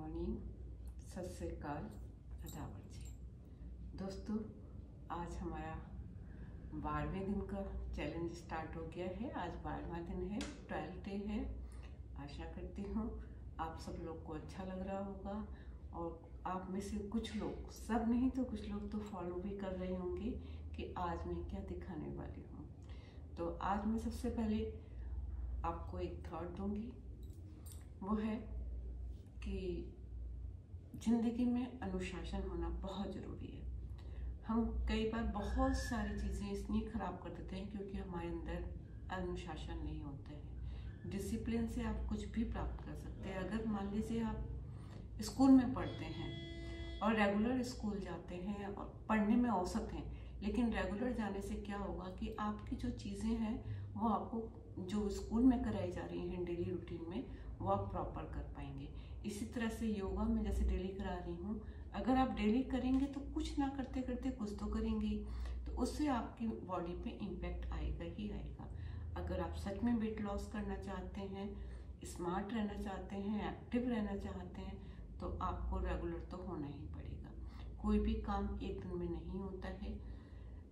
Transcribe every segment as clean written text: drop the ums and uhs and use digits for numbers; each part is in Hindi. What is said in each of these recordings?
मॉर्निंग, सत श्री अकाल, अदावर जी। दोस्तों, आज हमारा 12वें दिन का चैलेंज स्टार्ट हो गया है। आज 12वां दिन है, 12th डे है। आशा करती हूँ आप सब लोग को अच्छा लग रहा होगा और आप में से कुछ लोग, सब नहीं तो कुछ लोग तो फॉलो भी कर रहे होंगे कि आज मैं क्या दिखाने वाली हूँ। तो आज मैं सबसे पहले आपको एक थॉट दूंगी, वो है कि जिंदगी में अनुशासन होना बहुत ज़रूरी है। हम कई बार बहुत सारी चीज़ें इसलिए ख़राब कर देते हैं क्योंकि हमारे अंदर अनुशासन नहीं होता है। डिसिप्लिन से आप कुछ भी प्राप्त कर सकते हैं। अगर मान लीजिए आप स्कूल में पढ़ते हैं और रेगुलर स्कूल जाते हैं और पढ़ने में औसत हैं, लेकिन रेगुलर जाने से क्या होगा कि आपकी जो चीज़ें हैं वो आपको जो स्कूल में कराई जा रही हैं डेली रूटीन में, वो आप प्रॉपर कर पाएंगे। इसी तरह से योगा में जैसे डेली करा रही हूँ, अगर आप डेली करेंगे तो कुछ ना करते करते कुछ तो करेंगे, तो उससे आपकी बॉडी पे इम्पैक्ट आएगा ही आएगा। अगर आप सच में वेट लॉस करना चाहते हैं, स्मार्ट रहना चाहते हैं, एक्टिव रहना चाहते हैं, तो आपको रेगुलर तो होना ही पड़ेगा। कोई भी काम एक दिन में नहीं होता है।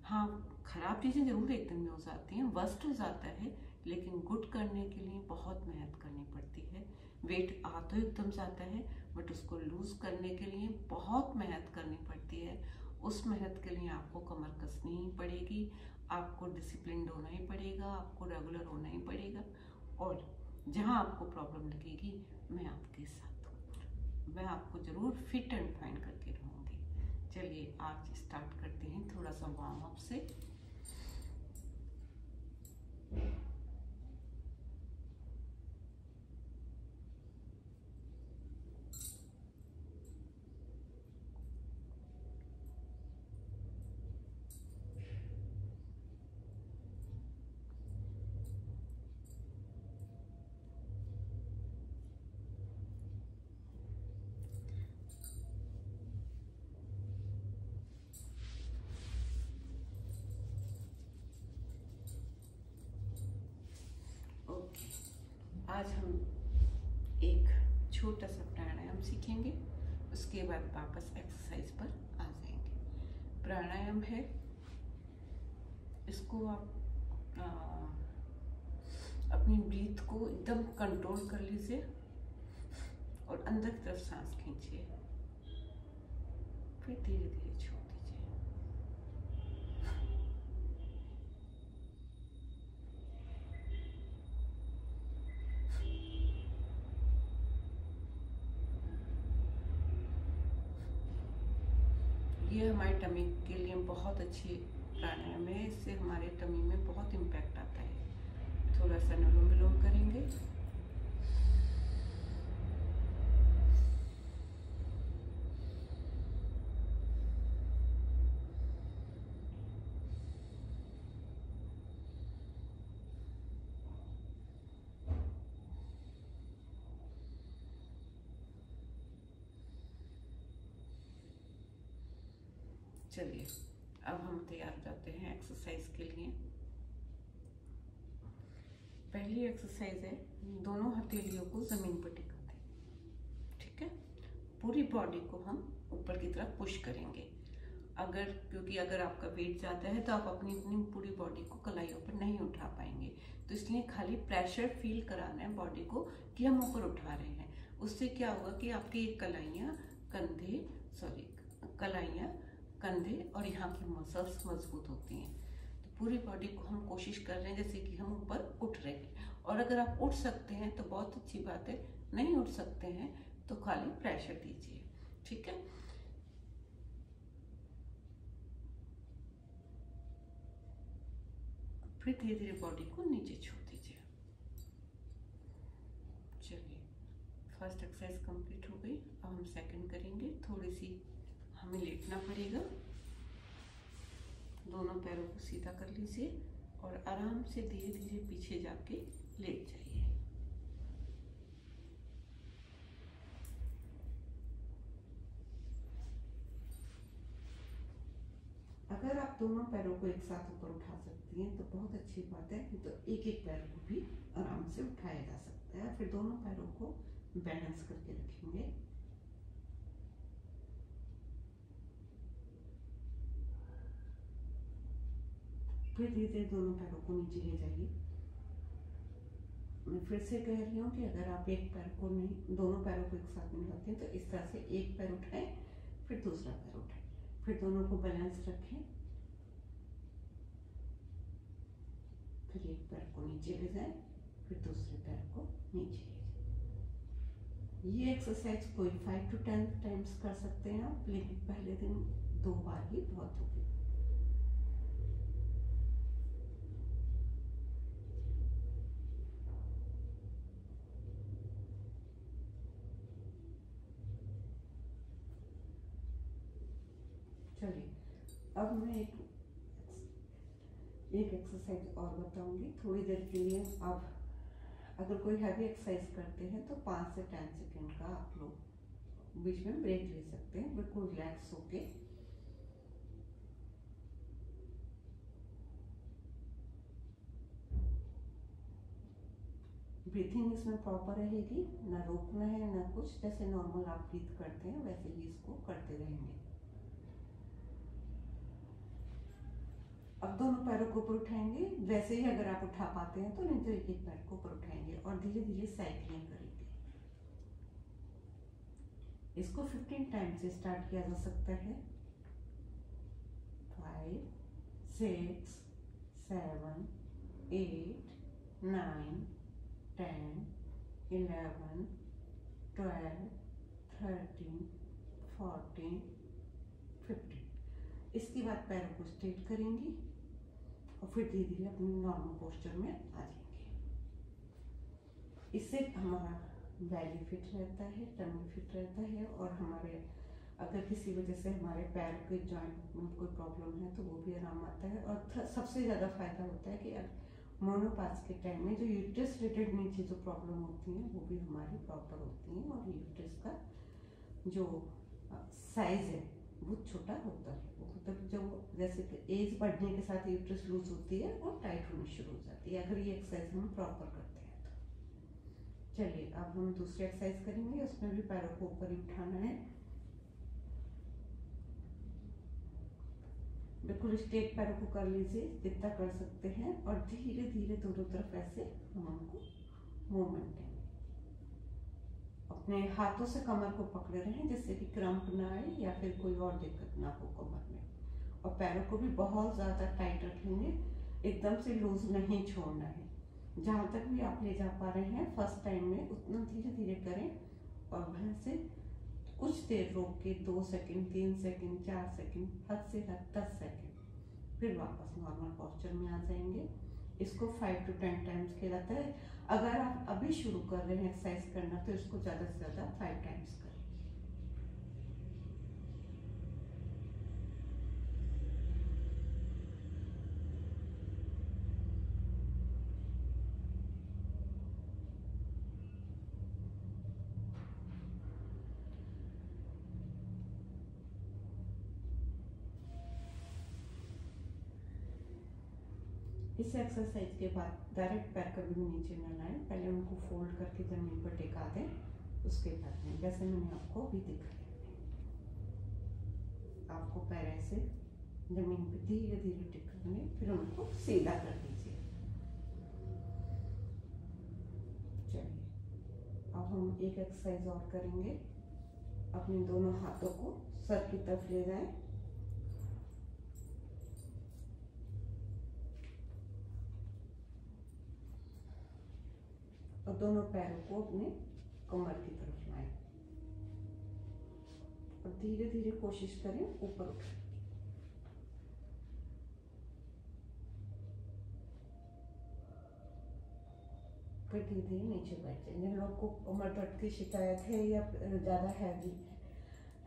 हाँ, खराब चीज़ें ज़रूर एक दिन में हो जाती हैं, वर्स्ट हो जाता है, लेकिन गुड करने के लिए बहुत मेहनत करनी पड़ती है। वेट आ तो एकदम जाता है, बट उसको लूज़ करने के लिए बहुत मेहनत करनी पड़ती है। उस मेहनत के लिए आपको कमर कसनी ही पड़ेगी, आपको डिसिप्लिन होना ही पड़ेगा, आपको रेगुलर होना ही पड़ेगा। और जहाँ आपको प्रॉब्लम लगेगी, मैं आपके साथ हूँ। मैं आपको ज़रूर फिट एंड फाइन करके रहूँगी। चलिए आज स्टार्ट करते हैं थोड़ा सा वार्म अप से। ओके, आज हम एक छोटा सा प्राणायाम सीखेंगे, उसके बाद वापस एक्सरसाइज पर आ जाएंगे। प्राणायाम है, इसको आप अपनी ब्रीथ को एकदम कंट्रोल कर लीजिए और अंदर की तरफ सांस खींचिए, फिर धीरे धीरे छोड़ दीजिए। ये हमारे टमी के लिए बहुत अच्छी प्राणायाम है। इससे हमारे टमी में बहुत इम्पैक्ट आता है। थोड़ा सा अनुलोम विलोम करेंगे। चलिए अब हम तैयार हो जाते हैं एक्सरसाइज के लिए। पहली एक्सरसाइज है, दोनों हथेलियों को जमीन पर टिका दें। ठीक है, पूरी बॉडी को हम ऊपर की तरफ पुश करेंगे। क्योंकि अगर आपका वेट ज़्यादा है तो आप अपनी पूरी बॉडी को कलाइयों पर नहीं उठा पाएंगे, तो इसलिए खाली प्रेशर फील कराना है बॉडी को कि हम ऊपर उठा रहे हैं। उससे क्या होगा कि आपकी कलाइयाँ, कंधे और यहाँ की मसल्स मजबूत होती हैं। तो पूरी बॉडी को हम कोशिश कर रहे हैं जैसे कि हम ऊपर उठ रहे हैं। और अगर आप उठ सकते हैं तो बहुत अच्छी बात है, नहीं उठ सकते हैं तो खाली प्रेशर दीजिए। ठीक है, फिर धीरे धीरे बॉडी को नीचे छोड़ दीजिए। चलिए, फर्स्ट एक्सरसाइज कंप्लीट हो गई। अब हम सेकंड करेंगे। थोड़ी सी हमें लेटना पड़ेगा। दोनों पैरों को सीधा कर लीजिए और आराम से धीरे धीरे पीछे जाके लेट जाइए। अगर आप दोनों पैरों को एक साथ ऊपर उठा सकती हैं तो बहुत अच्छी बात है, तो एक एक पैर को भी आराम से उठाया जा सकता है। फिर दोनों पैरों को बैलेंस करके रखेंगे। फिर धीरे धीरे दोनों पैरों को नीचे ले जाइए। मैं फिर से कह रही हूँ कि अगर आप एक पैर को नहीं, दोनों पैरों को एक साथ मिलाते हैं तो इस तरह से एक पैर उठाएं, फिर दूसरा पैर उठाएं, फिर दोनों को बैलेंस रखें, फिर एक पैर को नीचे ले जाएं, फिर दूसरे पैर को नीचे ले जाएं। ये एक्सरसाइज कोई 5 to 10 टाइम्स कर सकते हैं आप, लेकिन पहले दिन 2 बार ही बहुत होगी। चलिए अब मैं एक एक्सरसाइज और बताऊंगी थोड़ी देर के लिए। अब अगर कोई हैवी एक्सरसाइज करते हैं तो 5 से 10 सेकेंड का आप लोग बीच में ब्रेक ले सकते हैं, बिल्कुल रिलैक्स होके। ब्रीथिंग इसमें प्रॉपर रहेगी, ना रोकना है ना कुछ, जैसे नॉर्मल आप ब्रीथ करते हैं वैसे ही इसको करते रहेंगे। अब दोनों पैरों को ऊपर उठाएंगे, वैसे ही अगर आप उठा पाते हैं तो नहीं तो एक एक पैर को ऊपर उठाएंगे और धीरे धीरे साइकिलिंग करेंगे। इसको 15 टाइम से स्टार्ट किया जा सकता है। 5, 6, 7, 8, 9, 10, 11, 12, 13, 14, 15। इसके बाद पैरों को स्ट्रेट करेंगी और फिर धीरे धीरे अपने नॉर्मल पोस्चर में आ जाएंगे। इससे हमारा बैली फिट रहता है, टमी फिट रहता है, और हमारे अगर किसी वजह से हमारे पैर के जॉइंट में कोई प्रॉब्लम है तो वो भी आराम आता है। और सबसे ज़्यादा फायदा होता है कि मोनोपाज के टाइम में जो यूट्रस रिलेटेड नीचे जो प्रॉब्लम होती हैं वो भी हमारी प्रॉपर होती हैं, और यूट्रस का जो साइज है वो छोटा होता है। वो मतलब जब जैसे कि एज बढ़ने के साथ यूट्रस लूज होती है और टाइट होनी शुरू हो जाती है, अगर ये एक्सरसाइज हम प्रॉपर करते हैं तो। चलिए अब हम दूसरी एक्सरसाइज करेंगे, उसमें भी पैरों को ऊपर ही उठाना है, बिल्कुल स्ट्रेट पैरों को कर लीजिए जितना कर सकते हैं, और धीरे धीरे दोनों तरफ ऐसे हम उनको मूवमेंट देंगे। अपने हाथों से कमर को पकड़े रहें जिससे कि क्रम्प ना आए या फिर कोई और दिक्कत ना हो कमर में। और पैरों को भी बहुत ज़्यादा टाइट रखेंगे, एकदम से लूज नहीं छोड़ना है। जहाँ तक भी आप ले जा पा रहे हैं फर्स्ट टाइम में उतना धीरे धीरे करें, और वहाँ से कुछ देर रोक के 2 सेकंड, 3 सेकंड, 4 सेकंड, हद से हद 10 सेकंड, फिर वापस नॉर्मल पोस्चर में आ जाएंगे। इसको 5 to 10 टाइम्स किया जाता है। अगर आप अभी शुरू कर रहे हैं एक्सरसाइज करना तो इसको ज़्यादा से ज़्यादा 5 टाइम्स करें। इस एक्सरसाइज के बाद डायरेक्ट पैर कभी भी नीचे न लाएं, पहले उनको फोल्ड करके जमीन पर टिका दें, उसके बाद में जैसे मैंने आपको अभी दिखाया। आपको पैर ऐसे जमीन पर धीरे धीरे टिकाने, फिर उनको सीधा कर दीजिए। चलिए अब हम एक एक्सरसाइज और करेंगे। अपने दोनों हाथों को सर की तरफ ले जाएं, और दोनों पैरों को अपने कमर की तरफ लाएं, और धीरे धीरे कोशिश करें ऊपर उठने की। फिर धीरे धीरे नीचे बैठ जाए। जिन लोगों को कमर दर्द की शिकायत है या ज़्यादा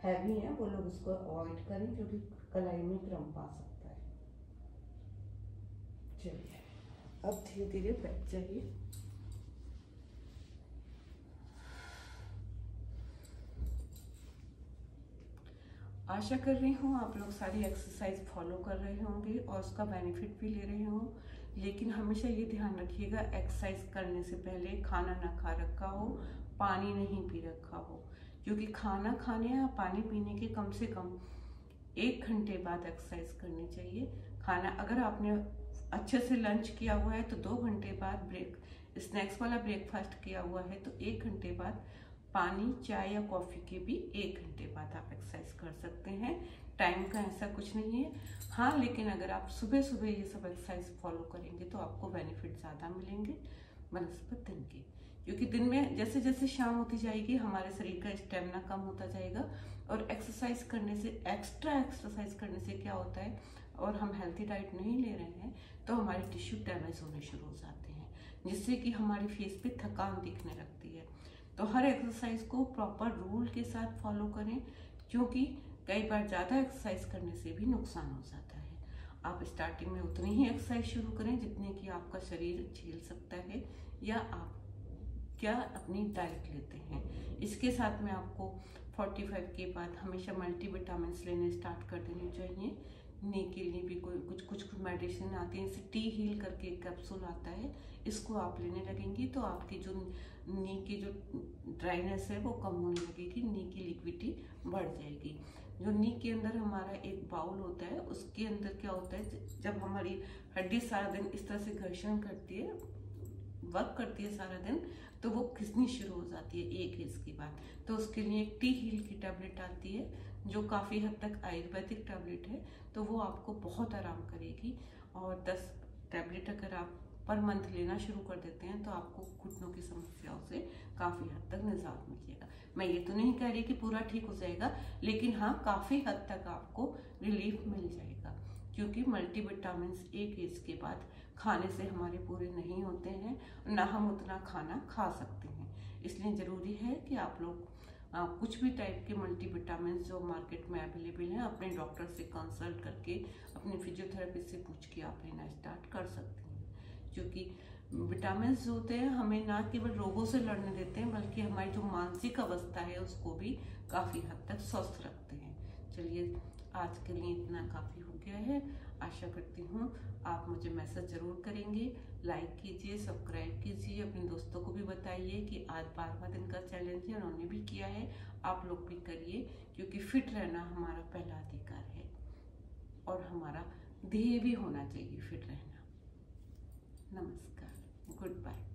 हैवी है वो लोग उसको अवॉइड करें, क्योंकि कलाई में क्रम्प आ सकता है। चलिए अब धीरे धीरे बैठ जाइए। आशा कर रही हूँ आप लोग सारी एक्सरसाइज फॉलो कर रहे होंगे और उसका बेनिफिट भी ले रहे हों। लेकिन हमेशा ये ध्यान रखिएगा एक्सरसाइज करने से पहले खाना ना खा रखा हो, पानी नहीं पी रखा हो, क्योंकि खाना खाने या पानी पीने के कम से कम 1 घंटे बाद एक्सरसाइज करनी चाहिए। खाना अगर आपने अच्छे से लंच किया हुआ है तो 2 घंटे बाद स्नैक्स वाला ब्रेकफास्ट किया हुआ है तो 1 घंटे बाद पानी, चाय या कॉफ़ी के भी 1 घंटे बाद आप एक्सरसाइज कर सकते हैं। टाइम का ऐसा कुछ नहीं है। हाँ, लेकिन अगर आप सुबह सुबह ये सब एक्सरसाइज फॉलो करेंगे तो आपको बेनिफिट ज़्यादा मिलेंगे बनस्पत दिन के, क्योंकि दिन में जैसे जैसे शाम होती जाएगी हमारे शरीर का स्टेमिना कम होता जाएगा और एक्सरसाइज करने से, एक्स्ट्रा एक्सरसाइज करने से क्या होता है, और हम हेल्थी डाइट नहीं ले रहे हैं तो हमारे टिश्यू डैमेज होने शुरू हो जाते हैं, जिससे कि हमारे फेस पे थकान दिखने लगती है। तो हर एक्सरसाइज को प्रॉपर रूल के साथ फॉलो करें, क्योंकि कई बार ज़्यादा एक्सरसाइज करने से भी नुकसान हो जाता है। आप स्टार्टिंग में उतनी ही एक्सरसाइज शुरू करें जितने कि आपका शरीर झेल सकता है या आप क्या अपनी डाइट लेते हैं। इसके साथ में आपको 45 के बाद हमेशा मल्टीविटामिन लेने स्टार्ट कर देने चाहिए। नी के लिए भी कुछ मेडिसिन आती है, जैसे टी हील करके एक कैप्सूल आता है, इसको आप लेने लगेंगी तो आपकी जो नी की जो ड्राइनेस है वो कम होने लगेगी, नी की लिक्विडिटी बढ़ जाएगी। जो नी के अंदर हमारा एक बाउल होता है, उसके अंदर क्या होता है, जब हमारी हड्डी सारा दिन इस तरह से घर्षण करती है, वर्क करती है सारा दिन, तो वो खिसनी शुरू हो जाती है एक एज के बाद। तो उसके लिए एक टी हील की टैबलेट आती है जो काफ़ी हद तक आयुर्वेदिक टैबलेट है, तो वो आपको बहुत आराम करेगी। और 10 टैबलेट अगर आप पर मंथ लेना शुरू कर देते हैं तो आपको घुटनों की समस्याओं से काफ़ी हद तक निजात मिलेगा। मैं ये तो नहीं कह रही कि पूरा ठीक हो जाएगा, लेकिन हाँ, काफ़ी हद तक आपको रिलीफ मिल जाएगा, क्योंकि मल्टीविटामिन एक एज के बाद खाने से हमारे पूरे नहीं होते हैं, ना हम उतना खाना खा सकते हैं। इसलिए ज़रूरी है कि आप लोग कुछ भी टाइप के मल्टीविटामिन जो मार्केट में अवेलेबल हैं अपने डॉक्टर से कंसल्ट करके, अपने फिजियोथेरेपिस्ट से पूछ के आप लेना स्टार्ट कर सकते हैं, क्योंकि विटामिन जो होते हैं हमें ना केवल रोगों से लड़ने देते हैं बल्कि हमारी जो मानसिक अवस्था है उसको भी काफ़ी हद तक स्वस्थ रखते हैं। चलिए, आज के लिए इतना काफ़ी हो गया है। आशा करती हूँ आप मुझे मैसेज ज़रूर करेंगे। लाइक कीजिए, सब्सक्राइब कीजिए, अपने दोस्तों को भी बताइए कि आज 12वां दिन का चैलेंज है, उन्होंने भी किया है, आप लोग भी करिए, क्योंकि फिट रहना हमारा पहला अधिकार है और हमारा ध्येय भी होना चाहिए फिट रहना। नमस्कार, गुड बाय।